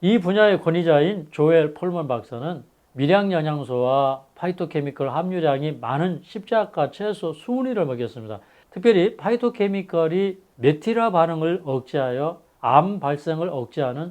이 분야의 권위자인 조엘 폴먼 박사는 밀양 영양소와 파이토케미컬 함유량이 많은 십자가 채소 20위를 먹였습니다. 특별히 파이토케미컬이 메틸화 반응을 억제하여 암 발생을 억제하는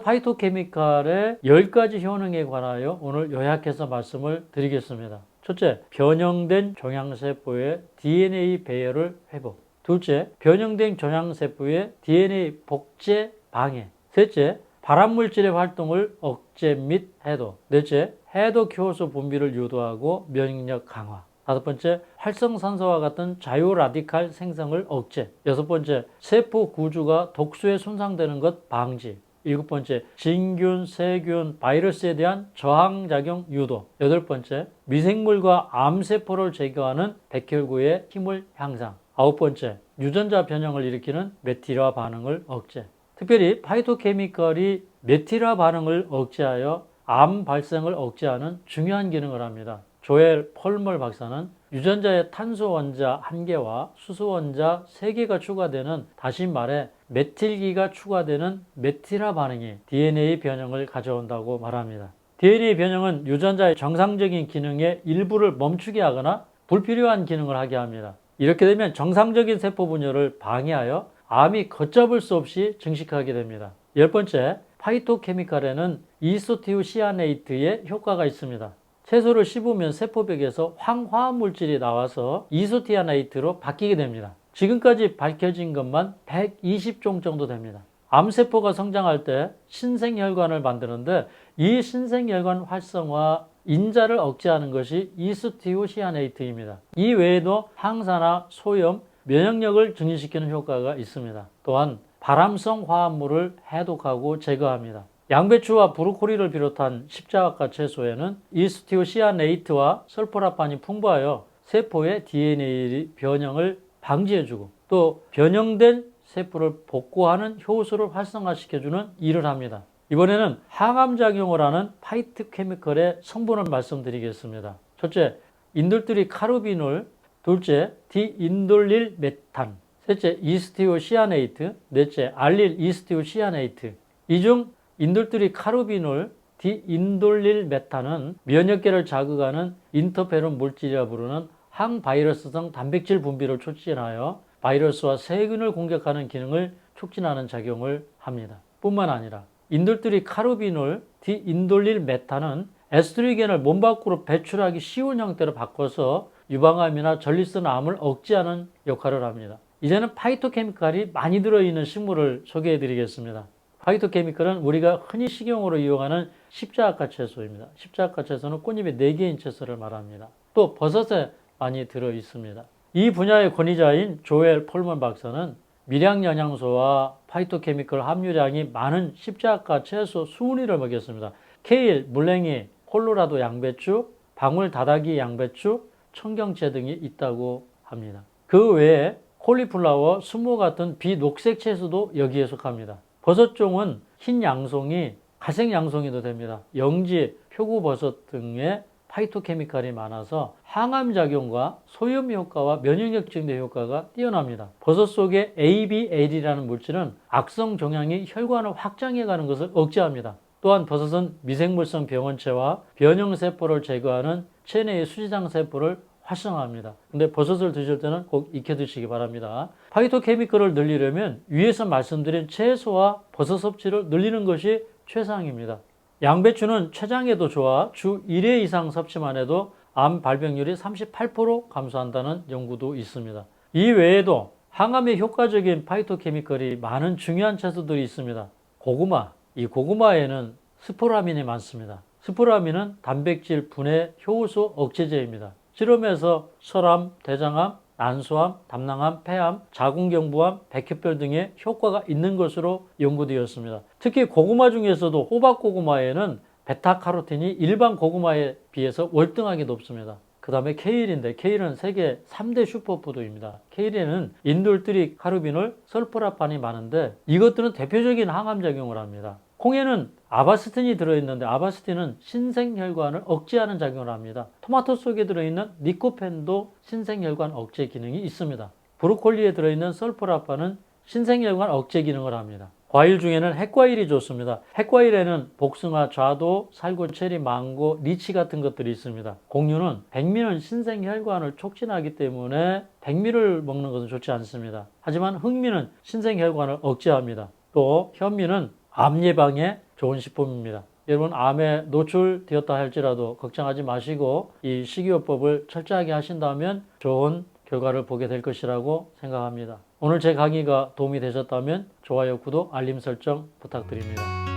파이토케미컬의 10가지 효능에 관하여 오늘 요약해서 말씀을 드리겠습니다. 첫째, 변형된 종양세포의 DNA 배열을 회복. 둘째, 변형된 종양세포의 DNA 복제 방해. 셋째, 발암물질의 활동을 억제 및 해독. 넷째, 해독 효소 분비를 유도하고 면역력 강화. 다섯 번째, 활성산소와 같은 자유라디칼 생성을 억제. 여섯 번째, 세포 구조가 독소에 손상되는 것 방지. 일곱 번째, 진균, 세균, 바이러스에 대한 저항작용 유도. 여덟 번째, 미생물과 암세포를 제거하는 백혈구의 힘을 향상. 아홉 번째, 유전자 변형을 일으키는 메틸화 반응을 억제. 특별히 파이토케미컬이 메틸화 반응을 억제하여 암 발생을 억제하는 중요한 기능을 합니다. 조엘 폴먼 박사는 유전자에 탄소 원자 1개와 수소 원자 3개가 추가되는, 다시 말해 메틸기가 추가되는 메틸화 반응이 DNA 변형을 가져온다고 말합니다. DNA 변형은 유전자의 정상적인 기능의 일부를 멈추게 하거나 불필요한 기능을 하게 합니다. 이렇게 되면 정상적인 세포 분열을 방해하여 암이 걷잡을 수 없이 증식하게 됩니다. 열 번째, 파이토케미컬에는 이소티오시아네이트의 효과가 있습니다. 채소를 씹으면 세포벽에서 황화물질이 나와서 이소티아네이트로 바뀌게 됩니다. 지금까지 밝혀진 것만 120종 정도 됩니다. 암세포가 성장할 때 신생혈관을 만드는데 이 신생혈관 활성화 인자를 억제하는 것이 이소티오시아네이트입니다. 이 외에도 항산화, 소염, 면역력을 증진시키는 효과가 있습니다. 또한 발암성 화합물을 해독하고 제거합니다. 양배추와 브로콜리를 비롯한 십자가 채소에는 이소티오시아네이트와 설포라판이 풍부하여 세포의 DNA 변형을 방지해주고 또 변형된 세포를 복구하는 효소를 활성화시켜주는 일을 합니다. 이번에는 항암작용을 하는 파이토케미컬의 성분을 말씀드리겠습니다. 첫째, 인돌뜨리 카르비놀. 둘째, 디인돌릴 메탄. 셋째, 이스티오시아네이트. 넷째, 알릴 이스티오시아네이트. 이 중 인돌뜨리 카르비놀, 디인돌릴 메탄은 면역계를 자극하는 인터페론 물질이라 부르는 항바이러스성 단백질 분비를 촉진하여 바이러스와 세균을 공격하는 기능을 촉진하는 작용을 합니다. 뿐만 아니라 인돌뜨리 카르비놀, 디인돌릴 메탄은 에스트로겐을 몸 밖으로 배출하기 쉬운 형태로 바꿔서 유방암이나 전립선 암을 억제하는 역할을 합니다. 이제는 파이토케미컬이 많이 들어있는 식물을 소개해 드리겠습니다. 파이토케미컬은 우리가 흔히 식용으로 이용하는 십자가 채소입니다. 십자가 채소는 꽃잎이 4개인 채소를 말합니다. 또 버섯에 많이 들어있습니다. 이 분야의 권위자인 조엘 폴먼 박사는 밀양 영양소와 파이토케미컬 함유량이 많은 십자가 채소 20위를 먹였습니다. 케일, 물냉이, 콜로라도 양배추, 방울 다다기 양배추, 청경채 등이 있다고 합니다. 그 외에 콜리플라워, 수모 같은 비녹색 채소도 여기에 속합니다. 버섯종은 흰 양송이, 갈색 양송이도 됩니다. 영지, 표고버섯 등의 파이토케미컬이 많아서 항암작용과 소염 효과와 면역력 증대 효과가 뛰어납니다. 버섯 속의 ABL이라는 물질은 악성 종양이 혈관을 확장해가는 것을 억제합니다. 또한 버섯은 미생물성 병원체와 변형세포를 제거하는 체내의 수지장세포를 활성화합니다. 근데 버섯을 드실 때는 꼭 익혀 드시기 바랍니다. 파이토케미컬을 늘리려면 위에서 말씀드린 채소와 버섯 섭취를 늘리는 것이 최상입니다. 양배추는 췌장에도 좋아 주 1회 이상 섭취만 해도 암 발병률이 38% 감소한다는 연구도 있습니다. 이 외에도 항암에 효과적인 파이토케미컬이 많은 중요한 채소들이 있습니다. 고구마, 이 고구마에는 스포라민이 많습니다. 스포라민은 단백질 분해 효소 억제제입니다. 실험에서 설암, 대장암, 난소암, 담낭암, 폐암, 자궁경부암, 백혈병 등의 효과가 있는 것으로 연구되었습니다. 특히 고구마 중에서도 호박고구마에는 베타카로틴이 일반 고구마에 비해서 월등하게 높습니다. 그 다음에 케일인데 케일은 세계 3대 슈퍼푸드입니다. 케일에는 인돌뜨리 카르비놀, 설포라판이 많은데 이것들은 대표적인 항암작용을 합니다. 콩에는 아바스틴이 들어있는데 아바스틴은 신생혈관을 억제하는 작용을 합니다. 토마토 속에 들어있는 니코펜도 신생혈관 억제 기능이 있습니다. 브로콜리에 들어있는 설포라판은 신생혈관 억제 기능을 합니다. 과일 중에는 핵과일이 좋습니다. 핵과일에는 복숭아, 좌도, 살구, 체리, 망고, 리치 같은 것들이 있습니다. 곡류는 백미는 신생혈관을 촉진하기 때문에 백미를 먹는 것은 좋지 않습니다. 하지만 흑미는 신생혈관을 억제합니다. 또 현미는 암 예방에 좋은 식품입니다. 여러분 암에 노출되었다 할지라도 걱정하지 마시고 이 식이요법을 철저하게 하신다면 좋은 결과를 보게 될 것이라고 생각합니다. 오늘 제 강의가 도움이 되셨다면 좋아요, 구독, 알림 설정 부탁드립니다.